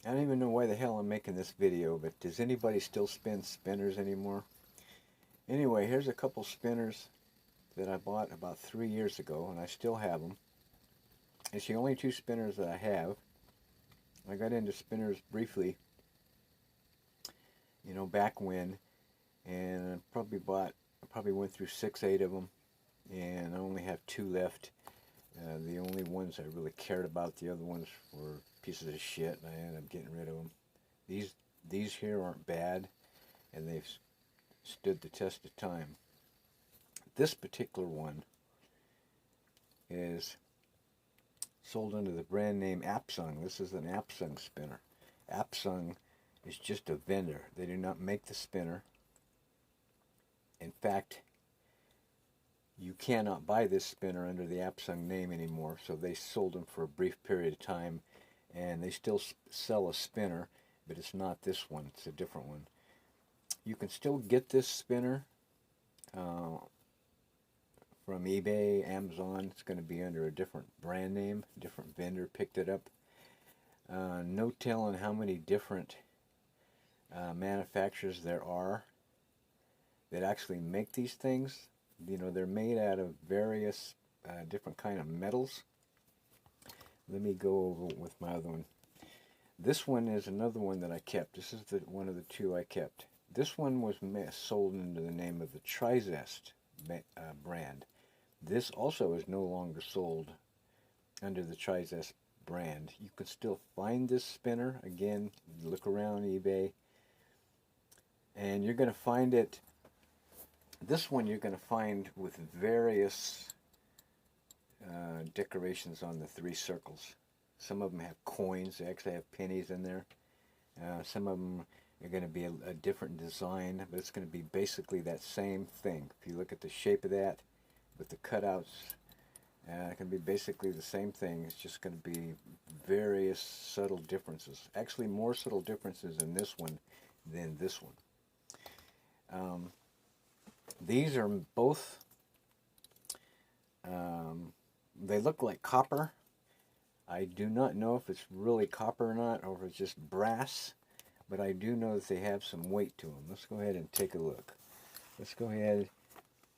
I don't even know why the hell I'm making this video, but does anybody still spin spinners anymore? Anyway, here's a couple spinners that I bought about 3 years ago, and I still have them. It's the only two spinners that I have. I got into spinners briefly, back when, and I probably went through 6, 8 of them, and I only have two left. The only ones I really cared about, the other ones were pieces of shit, and I ended up getting rid of them. These here aren't bad, and they've stood the test of time. This particular one is sold under the brand name Apsung. This is an Apsung spinner. Apsung is just a vendor. They do not make the spinner. In fact, you cannot buy this spinner under the Apsung name anymore, so they sold them for a brief period of time, and they still sell a spinner, but it's not this one. It's a different one. You can still get this spinner from eBay, Amazon. It's going to be under a different brand name, different vendor picked it up. No telling how many different manufacturers there are that actually make these things. They're made out of various different kind of metals. Let me go over with my other one. This one is another one that I kept. This is one of the two I kept. This one was sold under the name of the Trizest brand. This also is no longer sold under the Trizest brand. You can still find this spinner. Again, look around eBay, and you're going to find it. This one you're going to find with various decorations on the three circles. Some of them have coins. They actually have pennies in there. Some of them are going to be a different design, but it's going to be basically that same thing. If you look at the shape of that with the cutouts, it can be basically the same thing. It's just going to be various subtle differences. Actually, more subtle differences in this one than this one. These are both, they look like copper. I do not know if it's really copper or not, or if it's just brass, but I do know that they have some weight to them. Let's go ahead and take a look. Let's go ahead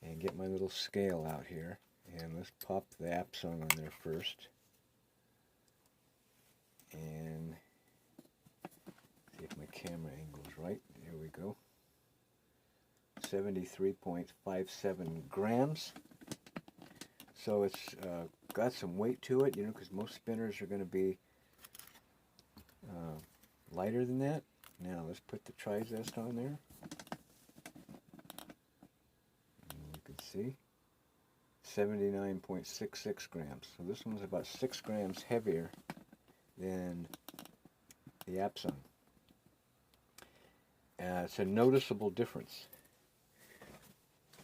and get my little scale out here, and let's pop the Apsung on there first. And see if my camera angle is right. There we go. 73.57 grams. So it's got some weight to it, because most spinners are going to be lighter than that. Now let's put the Trizest on there. And you can see 79.66 grams. So this one's about 6 grams heavier than the Apsung. It's a noticeable difference.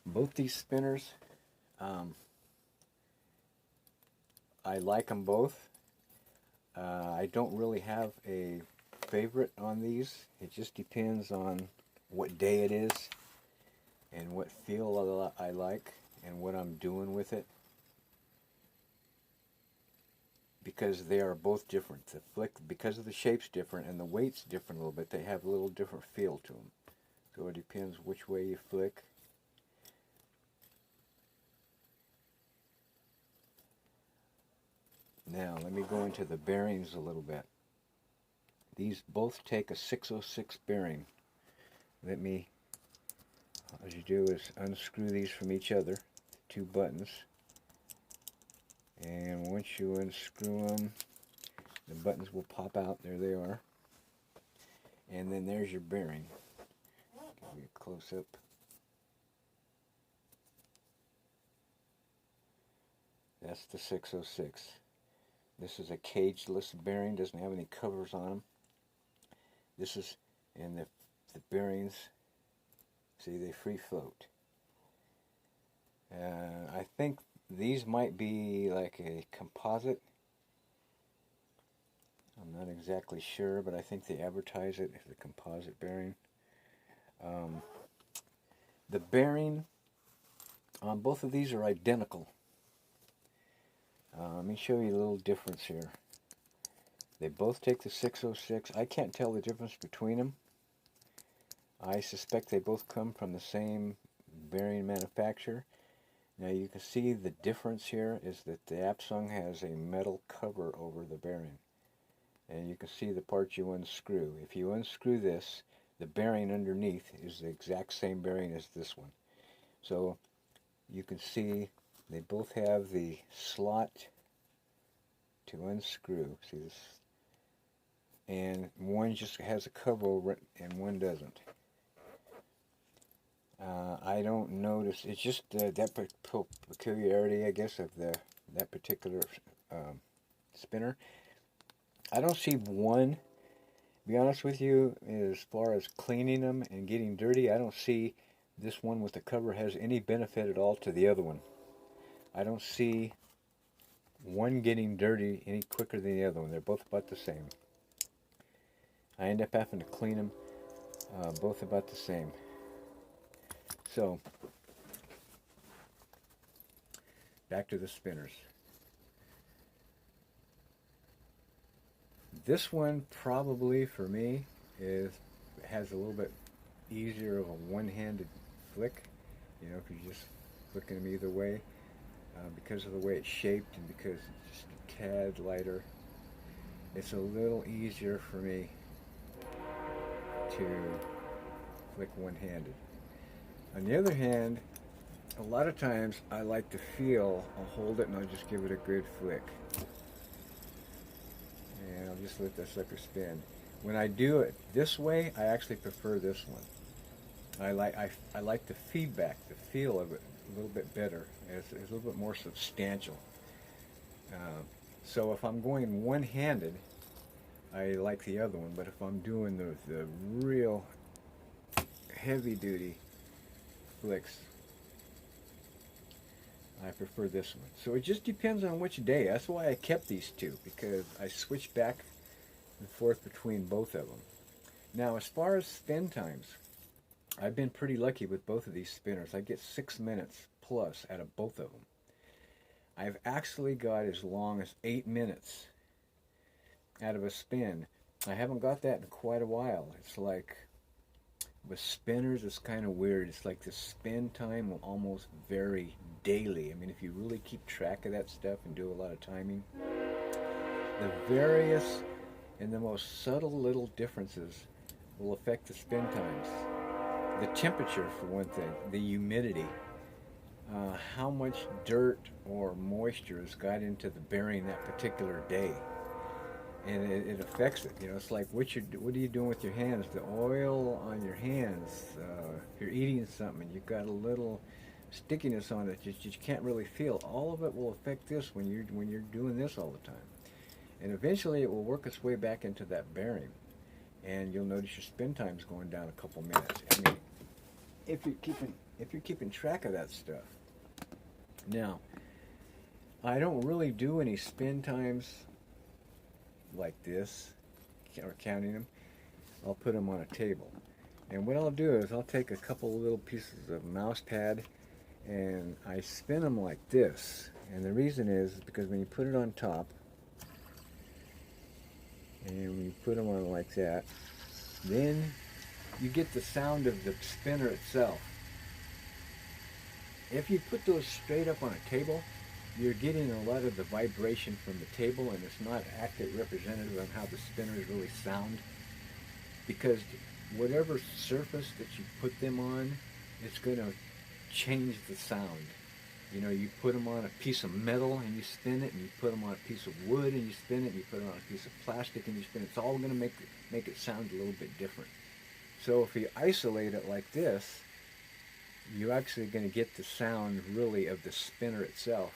Both these spinners, I like them both. I don't really have a favorite on these. It just depends on what day it is and what feel I like and what I'm doing with it, because they are both different. The flick, because of the shape's different and the weight's different a little bit, they have a little different feel to them. So it depends which way you flick. Now let me go into the bearings a little bit. These both take a 606 bearing. All you do is unscrew these from each other, 2 buttons, and once you unscrew them, the buttons will pop out. There they are. And then there's your bearing. Give you a close-up. That's the 606. This is a cageless bearing, doesn't have any covers on them. This is, and the bearings, see, they free float. I think these might be like a composite. I'm not exactly sure, but I think they advertise it as a composite bearing. The bearing on both of these are identical. Let me show you a little difference here. They both take the 606. I can't tell the difference between them. I suspect they both come from the same bearing manufacturer. Now you can see the difference here is that the Apsung has a metal cover over the bearing. And you can see the part you unscrew. If you unscrew this, the bearing underneath is the exact same bearing as this one. So you can see they both have the slot to unscrew. See this? And one just has a cover over it and one doesn't. I don't notice, it's just that peculiarity, I guess, of that particular spinner. I don't see one, to be honest with you, as far as cleaning them and getting dirty, I don't see this one with the cover has any benefit at all to the other one. I don't see one getting dirty any quicker than the other one. They're both about the same. I end up having to clean them both about the same. So, back to the spinners. This one probably for me has a little bit easier of a one-handed flick. You know, if you're just flicking them either way, because of the way it's shaped and because it's just a tad lighter, it's a little easier for me to flick one-handed. On the other hand, a lot of times I like to feel, I'll hold it and I'll just give it a good flick. And I'll just let that sucker spin. When I do it this way, I actually prefer this one. I like the feedback, the feel of it a little bit better. It's a little bit more substantial. So if I'm going one-handed, I like the other one. But if I'm doing the real heavy-duty flicks, I prefer this one. So it just depends on which day. That's why I kept these two, because I switch back and forth between both of them. Now, as far as spin times, I've been pretty lucky with both of these spinners. I get 6 minutes plus out of both of them. I've actually got as long as 8 minutes out of a spin. I haven't got that in quite a while. It's like, with spinners, it's kind of weird. It's like the spin time will almost vary daily. I mean, if you really keep track of that stuff and do a lot of timing, the various and the most subtle little differences will affect the spin times. The temperature, for one thing, the humidity, how much dirt or moisture has got into the bearing that particular day. And it affects it. You know, it's like what are you doing with your hands? The oil on your hands. If you're eating something, you've got a little stickiness on it that you can't really feel. All of it will affect this when you're doing this all the time. And eventually, it will work its way back into that bearing, and you'll notice your spin time's going down a couple minutes. I mean, if you're keeping track of that stuff. Now, I don't really do any spin times like this, or counting them. I'll put them on a table, and what I'll do is I'll take a couple little pieces of mouse pad and I spin them like this. And the reason is because when you put it on top and when you put them on like that, then you get the sound of the spinner itself. If you put those straight up on a table, you're getting a lot of the vibration from the table, and it's not accurate representative of how the spinners really sound, because whatever surface that you put them on, it's going to change the sound. You know, you put them on a piece of metal and you spin it, and you put them on a piece of wood and you spin it, and you put it on a piece of plastic and you spin it. It's all going to make it sound a little bit different. So if you isolate it like this, you're actually going to get the sound really of the spinner itself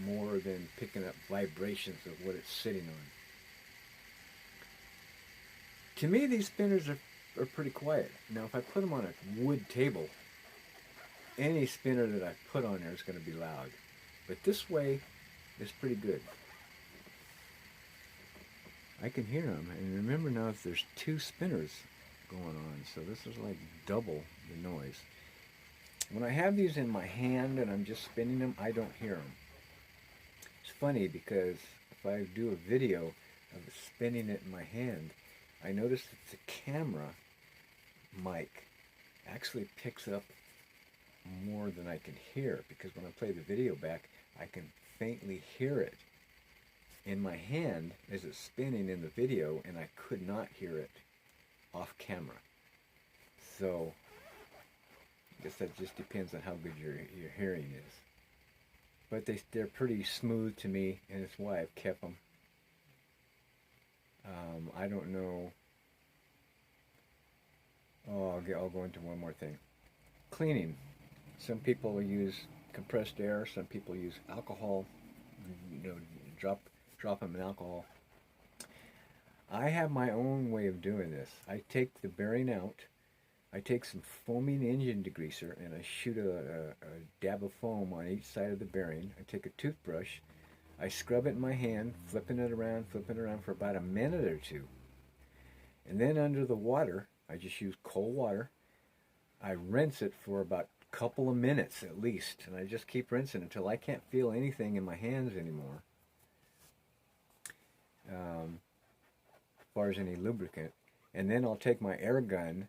more than picking up vibrations of what it's sitting on. To me, these spinners are pretty quiet. Now, if I put them on a wood table, any spinner that I put on there is going to be loud. But this way is pretty good. I can hear them. And remember now, if there's two spinners going on, so this is like double the noise. When I have these in my hand and I'm just spinning them, I don't hear them. It's funny because if I do a video of spinning it in my hand, I noticed that the camera mic actually picks up more than I can hear, because when I play the video back, I can faintly hear it in my hand as it's spinning in the video, and I could not hear it off camera. So I guess that just depends on how good your hearing is. But they're pretty smooth to me, and it's why I've kept them. I don't know. Oh, I'll go into one more thing. Cleaning. Some people use compressed air. Some people use alcohol. You know, drop them in alcohol. I have my own way of doing this. I take the bearing out. I take some foaming engine degreaser and I shoot a dab of foam on each side of the bearing. I take a toothbrush. I scrub it in my hand, flipping it around for about a minute or two. And then under the water, I just use cold water. I rinse it for about a couple of minutes at least. And I just keep rinsing until I can't feel anything in my hands anymore. As far as any lubricant. And then I'll take my air gun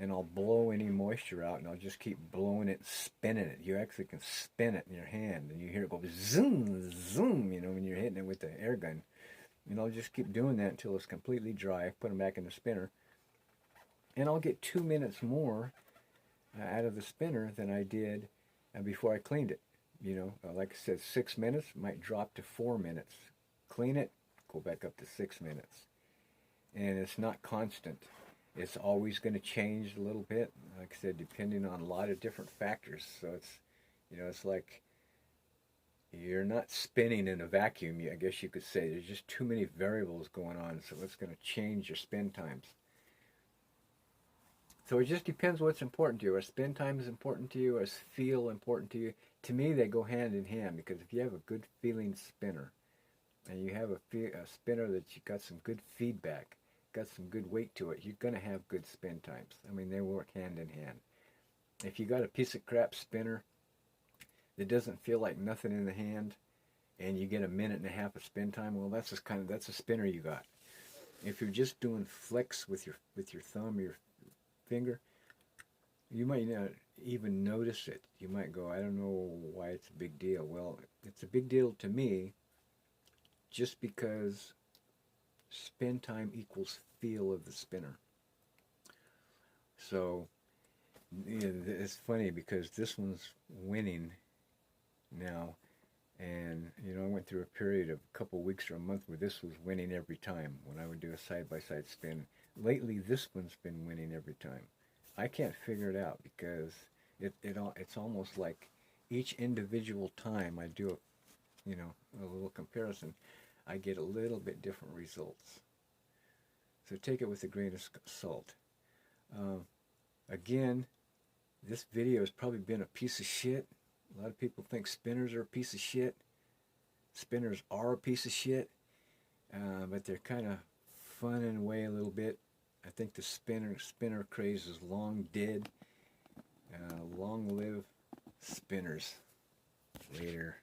and I'll blow any moisture out, and I'll just keep blowing it, spinning it. You actually can spin it in your hand, and you hear it go zoom, zoom, you know, when you're hitting it with the air gun. And I'll just keep doing that until it's completely dry, put them back in the spinner. And I'll get 2 minutes more out of the spinner than I did before I cleaned it. You know, like I said, 6 minutes, might drop to 4 minutes. Clean it, go back up to 6 minutes. And it's not constant. It's always going to change a little bit, like I said, depending on a lot of different factors. So it's, you know, it's like you're not spinning in a vacuum, I guess you could say. There's just too many variables going on, so it's going to change your spin times. So it just depends what's important to you. Are spin times important to you? Is feel important to you? To me, they go hand in hand, because if you have a good feeling spinner, and you have a spinner that you got some good feedback, got some good weight to it, you're going to have good spin times. I mean, they work hand in hand. If you got a piece of crap spinner that doesn't feel like nothing in the hand, and you get a minute and a half of spin time, well, that's a spinner you got. If you're just doing flicks with your thumb or your finger, you might not even notice it. You might go, I don't know why it's a big deal. Well, it's a big deal to me just because spin time equals feel of the spinner. So you know, it's funny because this one's winning now, and you know, I went through a period of a couple weeks or a month where this was winning every time when I would do a side-by-side spin. Lately, this one's been winning every time. I can't figure it out because it's almost like each individual time I do a little comparison, I get a little bit different results. So take it with a grain of salt. Again, this video has probably been a piece of shit. A lot of people think spinners are a piece of shit. Spinners are a piece of shit, but they're kind of fun in a way a little bit. I think the spinner craze is long dead. Long live spinners. Later.